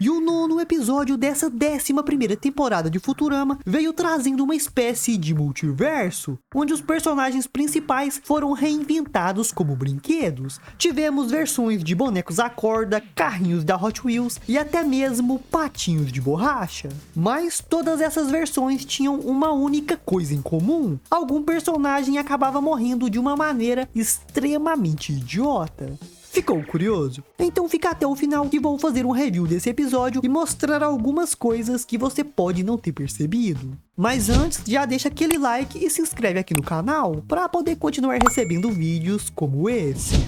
E o nono episódio dessa 11ª temporada de Futurama veio trazendo uma espécie de multiverso, onde os personagens principais foram reinventados como brinquedos. Tivemos versões de bonecos à corda, carrinhos da Hot Wheels e até mesmo patinhos de borracha. Mas todas essas versões tinham uma única coisa em comum: algum personagem acabava morrendo de uma maneira extremamente idiota. Ficou curioso? Então fica até o final que vou fazer um review desse episódio e mostrar algumas coisas que você pode não ter percebido. Mas antes, já deixa aquele like e se inscreve aqui no canal para poder continuar recebendo vídeos como esse.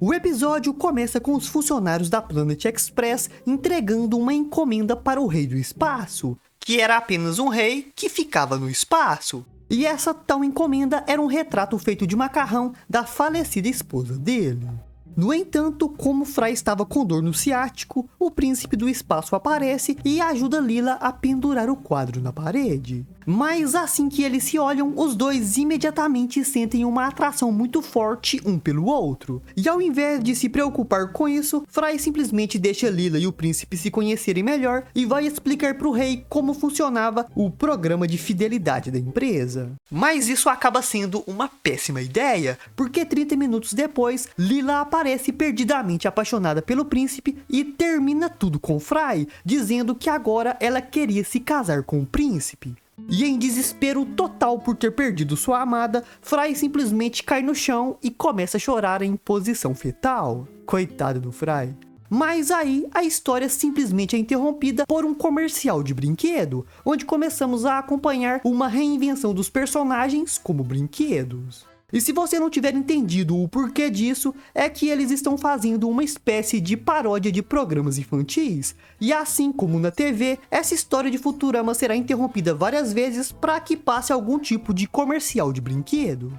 O episódio começa com os funcionários da Planet Express entregando uma encomenda para o Rei do Espaço, que era apenas um rei que ficava no espaço. E essa tal encomenda era um retrato feito de macarrão da falecida esposa dele. No entanto, como Fry estava com dor no ciático, o príncipe do espaço aparece e ajuda Leela a pendurar o quadro na parede. Mas assim que eles se olham, os dois imediatamente sentem uma atração muito forte um pelo outro. E ao invés de se preocupar com isso, Fry simplesmente deixa Leela e o príncipe se conhecerem melhor e vai explicar para o rei como funcionava o programa de fidelidade da empresa. Mas isso acaba sendo uma péssima ideia, porque 30 minutos depois, Leela aparece perdidamente apaixonada pelo príncipe e termina tudo com Fry, dizendo que agora ela queria se casar com o príncipe. E em desespero total por ter perdido sua amada, Fry simplesmente cai no chão e começa a chorar em posição fetal. Coitado do Fry. Mas aí a história simplesmente é interrompida por um comercial de brinquedo, onde começamos a acompanhar uma reinvenção dos personagens como brinquedos. E se você não tiver entendido o porquê disso, é que eles estão fazendo uma espécie de paródia de programas infantis. E assim como na TV, essa história de Futurama será interrompida várias vezes para que passe algum tipo de comercial de brinquedo.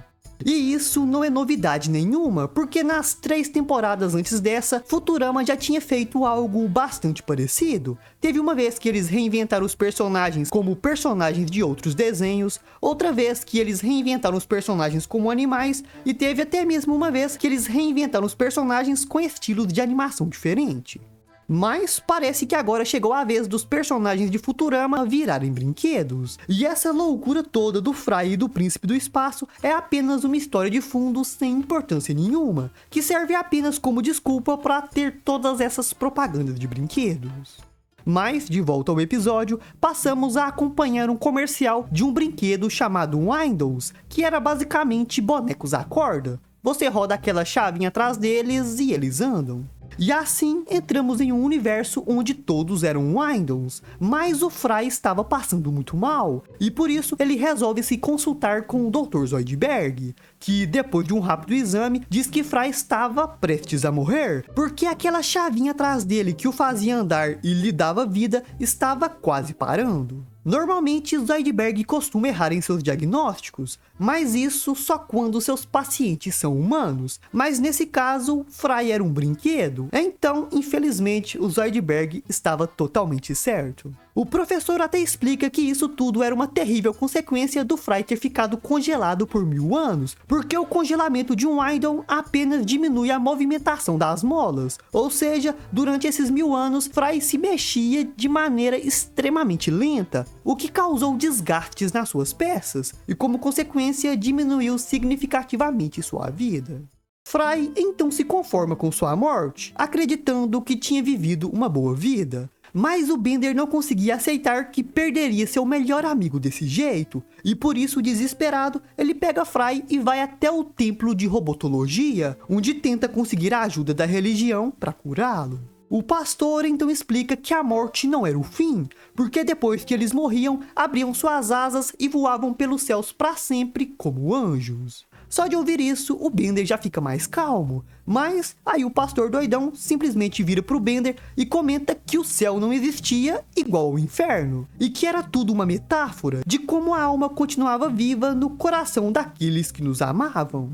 E isso não é novidade nenhuma, porque nas 3 temporadas antes dessa, Futurama já tinha feito algo bastante parecido. Teve uma vez que eles reinventaram os personagens como personagens de outros desenhos, outra vez que eles reinventaram os personagens como animais, e teve até mesmo uma vez que eles reinventaram os personagens com estilos de animação diferente. Mas parece que agora chegou a vez dos personagens de Futurama virarem brinquedos. E essa loucura toda do Fry e do Príncipe do Espaço é apenas uma história de fundo sem importância nenhuma, que serve apenas como desculpa para ter todas essas propagandas de brinquedos. Mas, de volta ao episódio, passamos a acompanhar um comercial de um brinquedo chamado Windows, que era basicamente bonecos à corda. Você roda aquela chavinha atrás deles e eles andam. E assim, entramos em um universo onde todos eram Windows, mas o Fry estava passando muito mal, e por isso ele resolve se consultar com o Dr. Zoidberg, que depois de um rápido exame, diz que Fry estava prestes a morrer, porque aquela chavinha atrás dele que o fazia andar e lhe dava vida estava quase parando. Normalmente, Zoidberg costuma errar em seus diagnósticos, mas isso só quando seus pacientes são humanos. Mas nesse caso, Fry era um brinquedo, então, infelizmente, o Zoidberg estava totalmente certo. O professor até explica que isso tudo era uma terrível consequência do Fry ter ficado congelado por 1000 anos, porque o congelamento de um Windows apenas diminui a movimentação das molas, ou seja, durante esses 1000 anos, Fry se mexia de maneira extremamente lenta, o que causou desgastes nas suas peças, e como consequência diminuiu significativamente sua vida. Fry então se conforma com sua morte, acreditando que tinha vivido uma boa vida. Mas o Bender não conseguia aceitar que perderia seu melhor amigo desse jeito, e por isso, desesperado, ele pega Fry e vai até o templo de robotologia, onde tenta conseguir a ajuda da religião para curá-lo. O pastor então explica que a morte não era o fim, porque depois que eles morriam, abriam suas asas e voavam pelos céus para sempre como anjos. Só de ouvir isso, o Bender já fica mais calmo, mas aí o pastor doidão simplesmente vira pro Bender e comenta que o céu não existia igual ao inferno, e que era tudo uma metáfora de como a alma continuava viva no coração daqueles que nos amavam.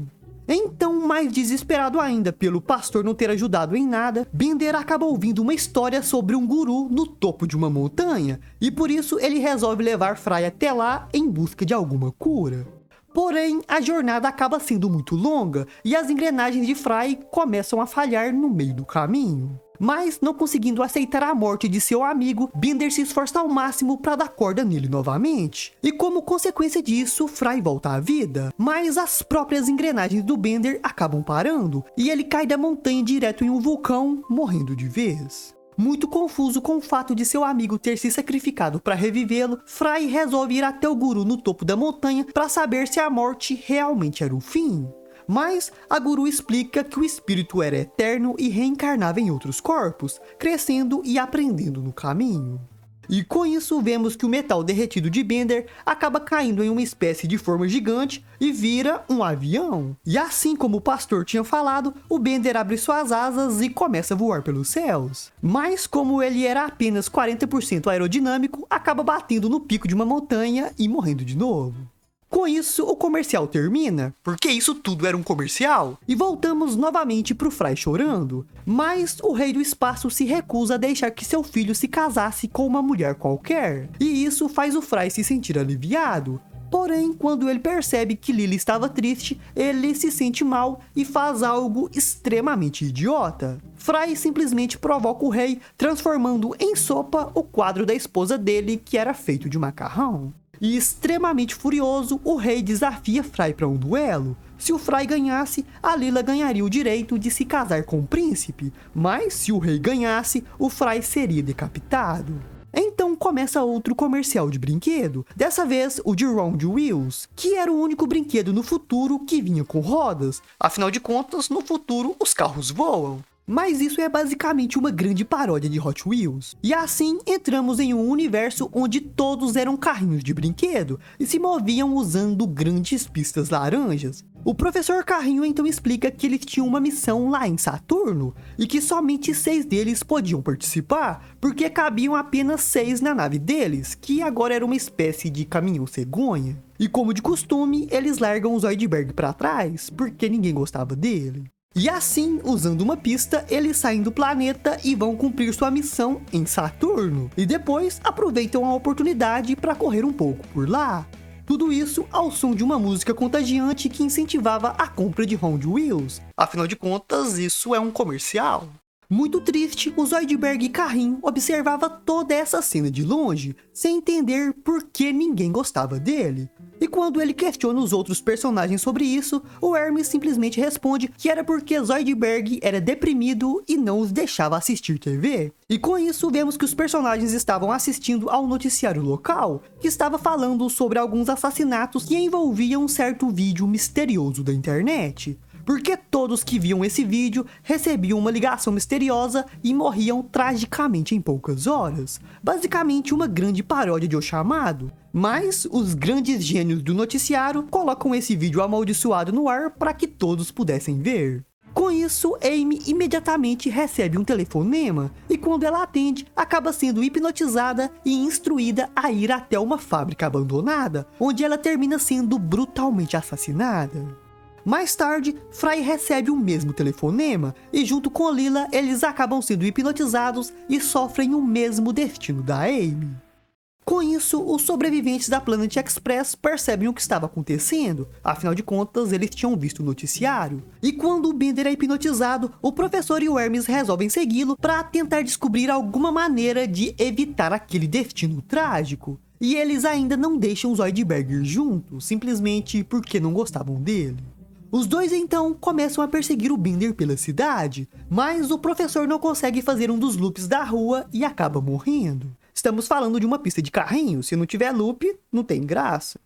Então, mais desesperado ainda pelo pastor não ter ajudado em nada, Bender acaba ouvindo uma história sobre um guru no topo de uma montanha, e por isso ele resolve levar Fry até lá em busca de alguma cura. Porém, a jornada acaba sendo muito longa e as engrenagens de Fry começam a falhar no meio do caminho. Mas, não conseguindo aceitar a morte de seu amigo, Bender se esforça ao máximo para dar corda nele novamente. E como consequência disso, Fry volta à vida. Mas as próprias engrenagens do Bender acabam parando, e ele cai da montanha direto em um vulcão, morrendo de vez. Muito confuso com o fato de seu amigo ter se sacrificado para revivê-lo, Fry resolve ir até o guru no topo da montanha para saber se a morte realmente era o fim. Mas a guru explica que o espírito era eterno e reencarnava em outros corpos, crescendo e aprendendo no caminho. E com isso vemos que o metal derretido de Bender acaba caindo em uma espécie de forma gigante e vira um avião. E assim como o pastor tinha falado, o Bender abre suas asas e começa a voar pelos céus. Mas como ele era apenas 40% aerodinâmico, acaba batendo no pico de uma montanha e morrendo de novo. Com isso, o comercial termina, porque isso tudo era um comercial, e voltamos novamente pro Fry chorando. Mas o rei do espaço se recusa a deixar que seu filho se casasse com uma mulher qualquer, e isso faz o Fry se sentir aliviado. Porém, quando ele percebe que Lily estava triste, ele se sente mal e faz algo extremamente idiota. Fry simplesmente provoca o rei, transformando em sopa o quadro da esposa dele, que era feito de macarrão. E extremamente furioso, o rei desafia Fry para um duelo. Se o Fry ganhasse, a Lila ganharia o direito de se casar com o príncipe, mas se o rei ganhasse, o Fry seria decapitado. Então começa outro comercial de brinquedo, dessa vez o de Round Wheels, que era o único brinquedo no futuro que vinha com rodas. Afinal de contas, no futuro os carros voam. Mas isso é basicamente uma grande paródia de Hot Wheels. E assim entramos em um universo onde todos eram carrinhos de brinquedo e se moviam usando grandes pistas laranjas. O professor Carrinho então explica que eles tinham uma missão lá em Saturno e que somente 6 deles podiam participar, porque cabiam apenas 6 na nave deles, que agora era uma espécie de caminhão cegonha. E como de costume, eles largam o Zoidberg para trás, porque ninguém gostava dele. E assim, usando uma pista, eles saem do planeta e vão cumprir sua missão em Saturno. E depois aproveitam a oportunidade para correr um pouco por lá. Tudo isso ao som de uma música contagiante que incentivava a compra de Round Wheels. Afinal de contas, isso é um comercial. Muito triste, o Zoidberg Carrinho observava toda essa cena de longe, sem entender por que ninguém gostava dele. E quando ele questiona os outros personagens sobre isso, o Hermes simplesmente responde que era porque Zoidberg era deprimido e não os deixava assistir TV. E com isso, vemos que os personagens estavam assistindo ao noticiário local, que estava falando sobre alguns assassinatos que envolviam um certo vídeo misterioso da internet. Porque todos que viam esse vídeo recebiam uma ligação misteriosa e morriam tragicamente em poucas horas. Basicamente uma grande paródia de O Chamado. Mas os grandes gênios do noticiário colocam esse vídeo amaldiçoado no ar para que todos pudessem ver. Com isso, Amy imediatamente recebe um telefonema e quando ela atende, acaba sendo hipnotizada e instruída a ir até uma fábrica abandonada, onde ela termina sendo brutalmente assassinada. Mais tarde, Fry recebe o mesmo telefonema e junto com Lila, eles acabam sendo hipnotizados e sofrem o mesmo destino da Amy. Com isso, os sobreviventes da Planet Express percebem o que estava acontecendo, afinal de contas eles tinham visto o noticiário. E quando o Bender é hipnotizado, o professor e o Hermes resolvem segui-lo para tentar descobrir alguma maneira de evitar aquele destino trágico. E eles ainda não deixam o Zoidberg ir junto, simplesmente porque não gostavam dele. Os dois então começam a perseguir o Bender pela cidade, mas o professor não consegue fazer um dos loops da rua e acaba morrendo. Estamos falando de uma pista de carrinho, se não tiver loop, não tem graça.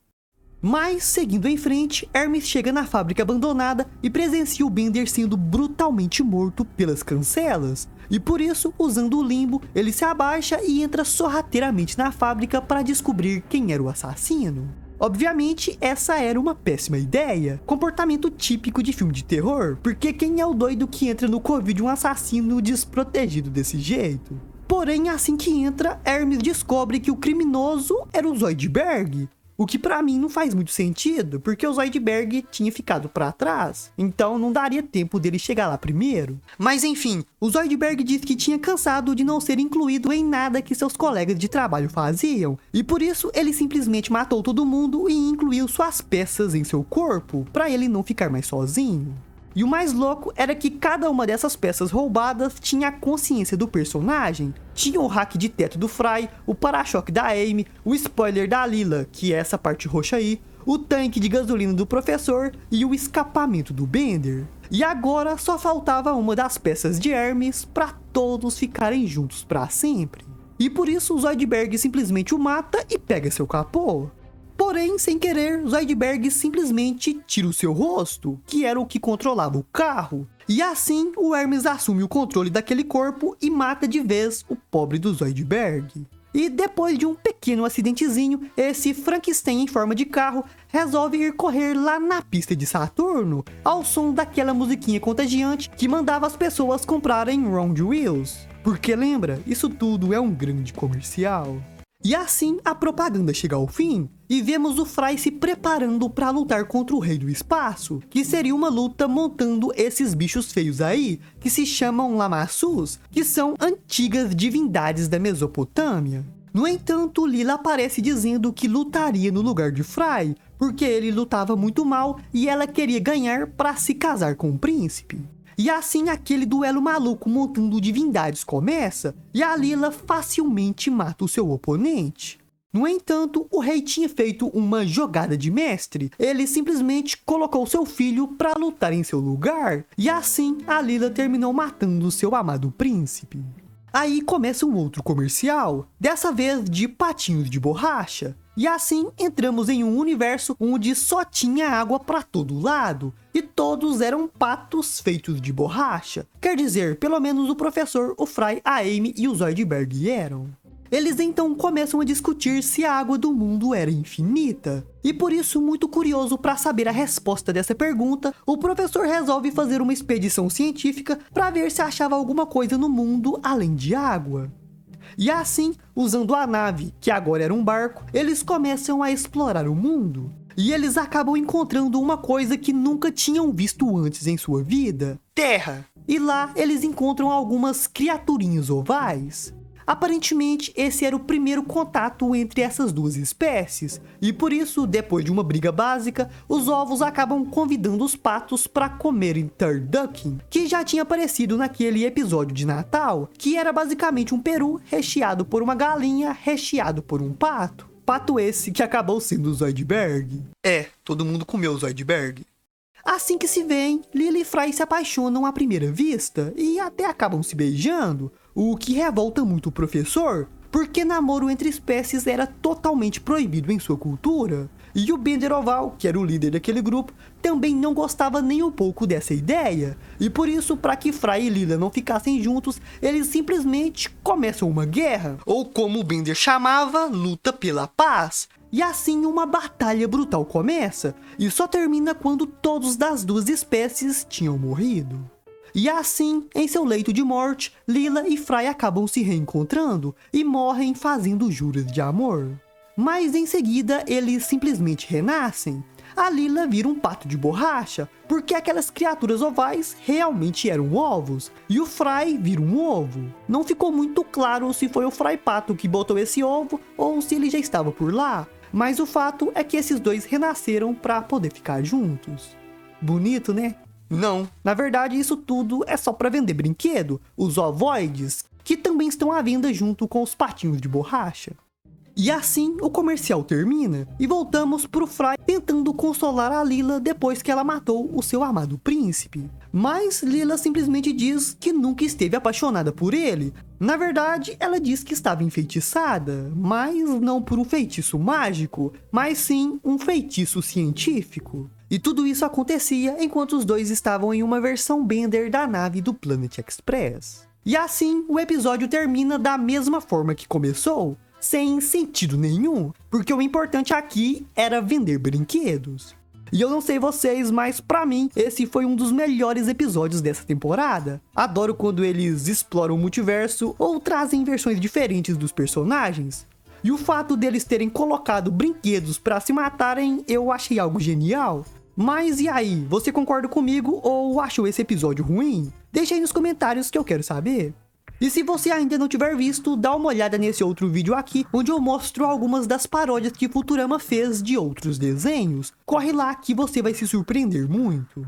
Mas, seguindo em frente, Hermes chega na fábrica abandonada e presencia o Bender sendo brutalmente morto pelas cancelas. E por isso, usando o limbo, ele se abaixa e entra sorrateiramente na fábrica para descobrir quem era o assassino. Obviamente, essa era uma péssima ideia, comportamento típico de filme de terror, porque quem é o doido que entra no covil de um assassino desprotegido desse jeito? Porém, assim que entra, Hermes descobre que o criminoso era o Zoidberg, o que pra mim não faz muito sentido, porque o Zoidberg tinha ficado pra trás, então não daria tempo dele chegar lá primeiro. Mas enfim, o Zoidberg diz que tinha cansado de não ser incluído em nada que seus colegas de trabalho faziam, e por isso ele simplesmente matou todo mundo e incluiu suas peças em seu corpo, pra ele não ficar mais sozinho. E o mais louco era que cada uma dessas peças roubadas tinha a consciência do personagem. Tinha o hack de teto do Fry, o para-choque da Amy, o spoiler da Lila, que é essa parte roxa aí, o tanque de gasolina do professor e o escapamento do Bender. E agora só faltava uma das peças de Hermes para todos ficarem juntos para sempre. E por isso o Zoidberg simplesmente o mata e pega seu capô. Porém, sem querer, Zoidberg simplesmente tira o seu rosto, que era o que controlava o carro. E assim, o Hermes assume o controle daquele corpo e mata de vez o pobre do Zoidberg. E depois de um pequeno acidentezinho, esse Frankenstein em forma de carro resolve ir correr lá na pista de Saturno, ao som daquela musiquinha contagiante que mandava as pessoas comprarem Round Wheels. Porque lembra, isso tudo é um grande comercial. E assim a propaganda chega ao fim, e vemos o Fry se preparando para lutar contra o Rei do Espaço, que seria uma luta montando esses bichos feios aí, que se chamam Lamassus, que são antigas divindades da Mesopotâmia. No entanto, Lila aparece dizendo que lutaria no lugar de Fry, porque ele lutava muito mal e ela queria ganhar para se casar com o príncipe. E assim aquele duelo maluco montando divindades começa, e a Lila facilmente mata o seu oponente. No entanto, o rei tinha feito uma jogada de mestre, ele simplesmente colocou seu filho para lutar em seu lugar, e assim a Lila terminou matando seu amado príncipe. Aí começa um outro comercial, dessa vez de patinhos de borracha. E assim entramos em um universo onde só tinha água para todo lado, e todos eram patos feitos de borracha. Quer dizer, pelo menos o professor, o Fry, a Amy e o Zoidberg eram. Eles então começam a discutir se a água do mundo era infinita. E por isso, muito curioso para saber a resposta dessa pergunta, o professor resolve fazer uma expedição científica para ver se achava alguma coisa no mundo além de água. E assim, usando a nave, que agora era um barco, eles começam a explorar o mundo. E eles acabam encontrando uma coisa que nunca tinham visto antes em sua vida: terra. E lá eles encontram algumas criaturinhas ovais. Aparentemente, esse era o primeiro contato entre essas duas espécies, e por isso, depois de uma briga básica, os ovos acabam convidando os patos para comerem turducken, que já tinha aparecido naquele episódio de Natal, que era basicamente um peru recheado por uma galinha recheado por um pato. Pato esse que acabou sendo o Zoidberg. É, todo mundo comeu o Zoidberg. Assim que se veem, Lila e Fry se apaixonam à primeira vista e até acabam se beijando, o que revolta muito o professor, porque namoro entre espécies era totalmente proibido em sua cultura. E o Bender Oval, que era o líder daquele grupo, também não gostava nem um pouco dessa ideia. E por isso, para que Fry e Lila não ficassem juntos, eles simplesmente começam uma guerra, ou como o Bender chamava, luta pela paz. E assim uma batalha brutal começa, e só termina quando todos das duas espécies tinham morrido. E assim, em seu leito de morte, Lila e Fry acabam se reencontrando e morrem fazendo juras de amor. Mas em seguida, eles simplesmente renascem. A Lila vira um pato de borracha, porque aquelas criaturas ovais realmente eram ovos, e o Fry vira um ovo. Não ficou muito claro se foi o Fry Pato que botou esse ovo ou se ele já estava por lá, mas o fato é que esses dois renasceram para poder ficar juntos. Bonito, né? Não, na verdade isso tudo é só para vender brinquedo, os ovoides, que também estão à venda junto com os patinhos de borracha. E assim o comercial termina, e voltamos pro Fry tentando consolar a Lila depois que ela matou o seu amado príncipe. Mas Lila simplesmente diz que nunca esteve apaixonada por ele. Na verdade, ela diz que estava enfeitiçada, mas não por um feitiço mágico, mas sim um feitiço científico. E tudo isso acontecia enquanto os dois estavam em uma versão Bender da nave do Planet Express. E assim, o episódio termina da mesma forma que começou, sem sentido nenhum, porque o importante aqui era vender brinquedos. E eu não sei vocês, mas pra mim, esse foi um dos melhores episódios dessa temporada. Adoro quando eles exploram o multiverso ou trazem versões diferentes dos personagens. E o fato deles terem colocado brinquedos pra se matarem, eu achei algo genial. Mas e aí, você concorda comigo ou achou esse episódio ruim? Deixa aí nos comentários que eu quero saber. E se você ainda não tiver visto, dá uma olhada nesse outro vídeo aqui, onde eu mostro algumas das paródias que Futurama fez de outros desenhos. Corre lá que você vai se surpreender muito.